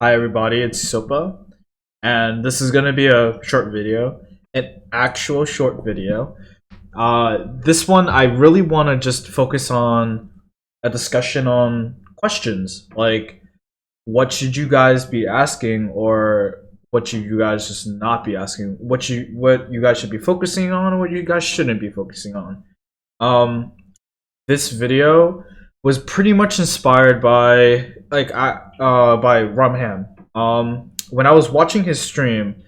Hi everybody, it's EsoPa, and this is gonna be a short video, an actual short video. This one I really want to just focus on a discussion on questions, like what should you guys be asking, or what should you guys just not be asking, what you guys should be focusing on, or what you guys shouldn't be focusing on. Um, this video was pretty much inspired by by Rumham. When I was watching his stream,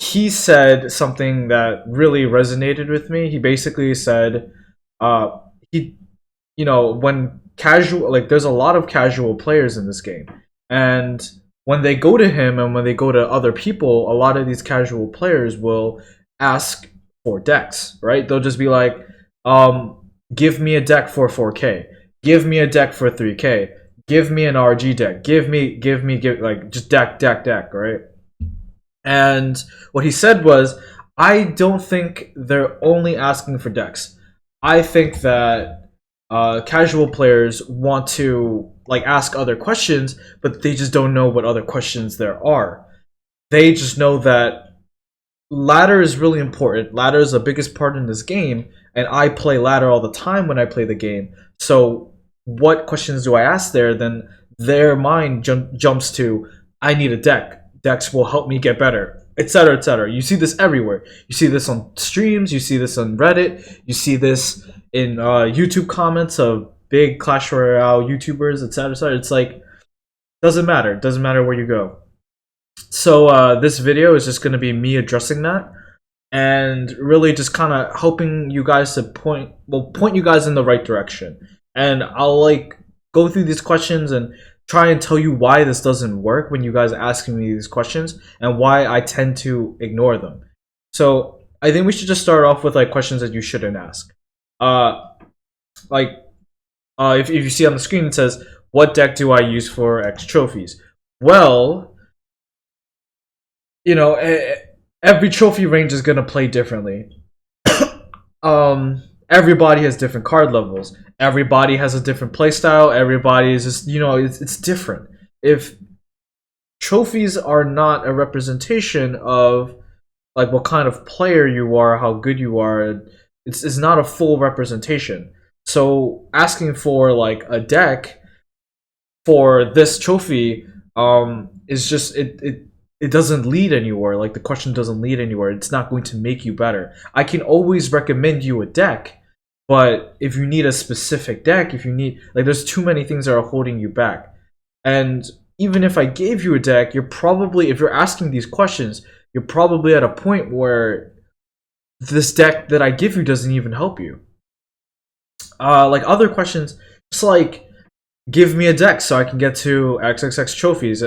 he said something that really resonated with me. He basically said, uh, he, when casual, like, there's a lot of casual players in this game, and when they go to him and when they go to other people, a lot of these casual players will ask for decks, right? They'll just be like, give me a deck for 4K, give me a deck for 3K, give me an RG deck, give like just deck, right? And what he said was, I don't think they're only asking for decks. I think that casual players want to like ask other questions, but they just don't know what other questions there are. They just know that ladder is really important. Ladder is the biggest part in this game, and I play ladder all the time when I play the game. So what questions do I ask there? Then their mind jumps to, I need a deck. Decks will help me get better, etc., etc. You see this everywhere. You see this on streams. You see this on Reddit. You see this in YouTube comments of big Clash Royale YouTubers, etc., etc. It's like, doesn't matter. Doesn't matter where you go. So this video is just going to be me addressing that, and really just kind of helping you guys to point you guys in the right direction. And I'll like go through these questions and try and tell you why this doesn't work when you guys are asking me these questions, and why I tend to ignore them. So I think we should just start off with like questions that you shouldn't ask. Uh, like if you see on the screen, it says, what deck do I use for X trophies? Well, you know, every trophy range is gonna play differently. Everybody has different card levels. Everybody has a different playstyle. Everybody is just, it's different. If trophies are not a representation of like what kind of player you are, how good you are, it's not a full representation. So asking for like a deck for this trophy is just it doesn't lead anywhere. Like, the question doesn't lead anywhere. It's not going to make you better. I can always recommend you a deck, but if you need a specific deck, if you need, like, there's too many things that are holding you back. And even if I gave you a deck, you're probably, if you're asking these questions, you're probably at a point where this deck that I give you doesn't even help you. Like other questions, just like, give me a deck so I can get to XXX trophies.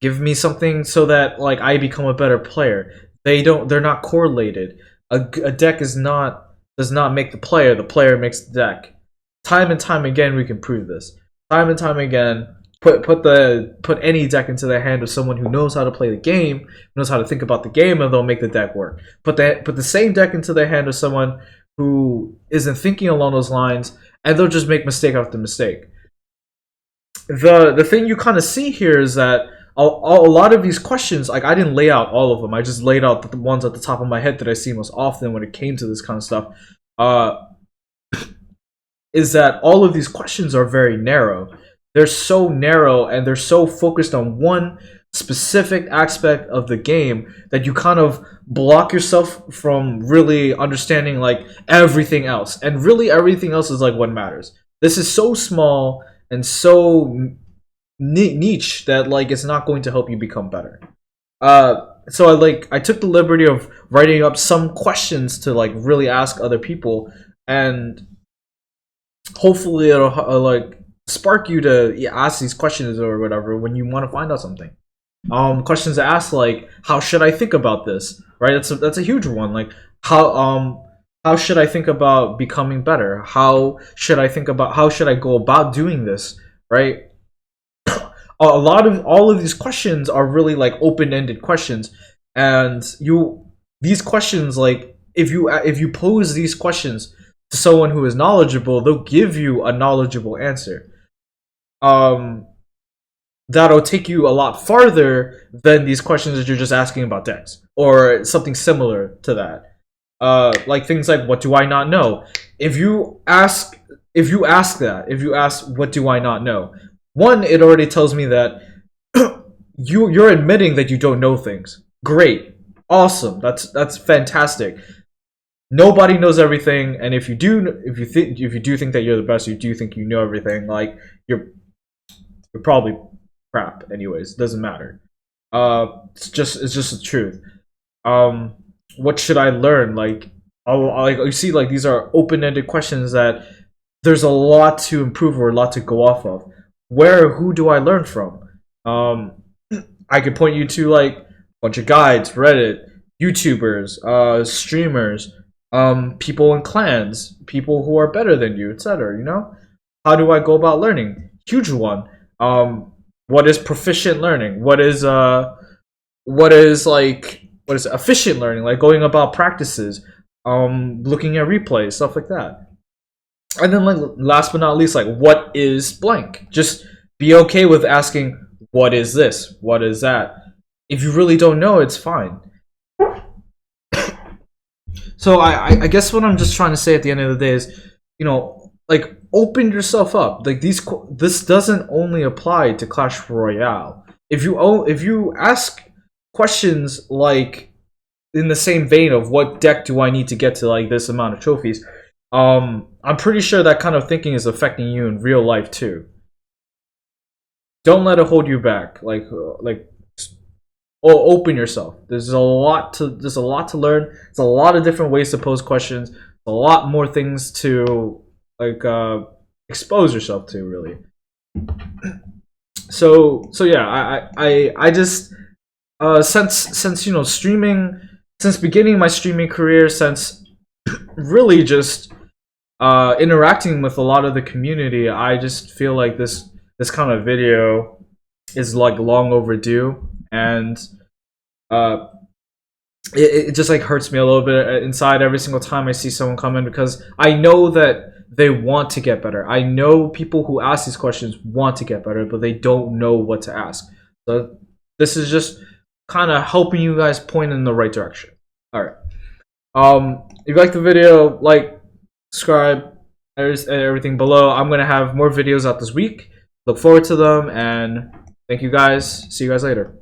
Give me something so that like I become a better player. They're not correlated. A deck does not make the player makes the deck. Time and time again we can prove this. Time and time again, put any deck into the hand of someone who knows how to play the game, knows how to think about the game, and they'll make the deck work. Put the same deck into the hand of someone who isn't thinking along those lines, and they'll just make mistake after mistake. The thing you kind of see here is that a lot of these questions, like, I didn't lay out all of them. I just laid out the ones at the top of my head that I see most often when it came to this kind of stuff. Is that all of these questions are very narrow. They're so narrow and they're so focused on one specific aspect of the game that you kind of block yourself from really understanding like everything else. And really everything else is like what matters. This is so small and so niche that like it's not going to help you become better. So I took the liberty of writing up some questions to like really ask other people, and hopefully it'll like spark you to ask these questions or whatever when you want to find out something. Questions to ask, like, how should I think about this? Right, that's a huge one. Like, how should I think about becoming better? How should I go about doing this? Right, a lot of all of these questions are really like open-ended questions, and these questions, like, if you pose these questions to someone who is knowledgeable, they'll give you a knowledgeable answer. that'll take you a lot farther than these questions that you're just asking about decks or something similar to that. Like things like, what do I not know? If you ask what do I not know, one, it already tells me that you're admitting that you don't know things. Great, awesome, that's fantastic. Nobody knows everything, and if you do think that you're the best, you do think you know everything, like you're probably crap. Anyways, doesn't matter. It's just the truth. What should I learn? Like, like you see, like these are open-ended questions that there's a lot to improve or a lot to go off of. Who do I learn from? I could point you to like a bunch of guides, Reddit, YouTubers, streamers, people in clans, people who are better than you, etc. You know, how do I go about learning? Huge one. What is proficient learning? What is efficient learning? Like going about practices, looking at replays, stuff like that. And then, like, last but not least, like, what is blank? Just be okay with asking, what is this? What is that? If you really don't know, it's fine. So I guess what I'm just trying to say at the end of the day is, you know, like, open yourself up. Like, this doesn't only apply to Clash Royale. If you ask questions like in the same vein of what deck do I need to get to like this amount of trophies, I'm pretty sure that kind of thinking is affecting you in real life too. Don't let it hold you back. Open yourself. There's a lot to learn. There's a lot of different ways to pose questions. A lot more things to expose yourself to, really. So yeah, I just since you know, streaming, since beginning my streaming career, since really just interacting with a lot of the community, I just feel like this kind of video is like long overdue, and it just like hurts me a little bit inside every single time I see someone come in, because I know that they want to get better. I know people who ask these questions want to get better, but they don't know what to ask. So this is just kind of helping you guys point in the right direction. All right. If you like the video, like, subscribe, everything below. I'm gonna have more videos out this week. Look forward to them, and thank you guys. See you guys later.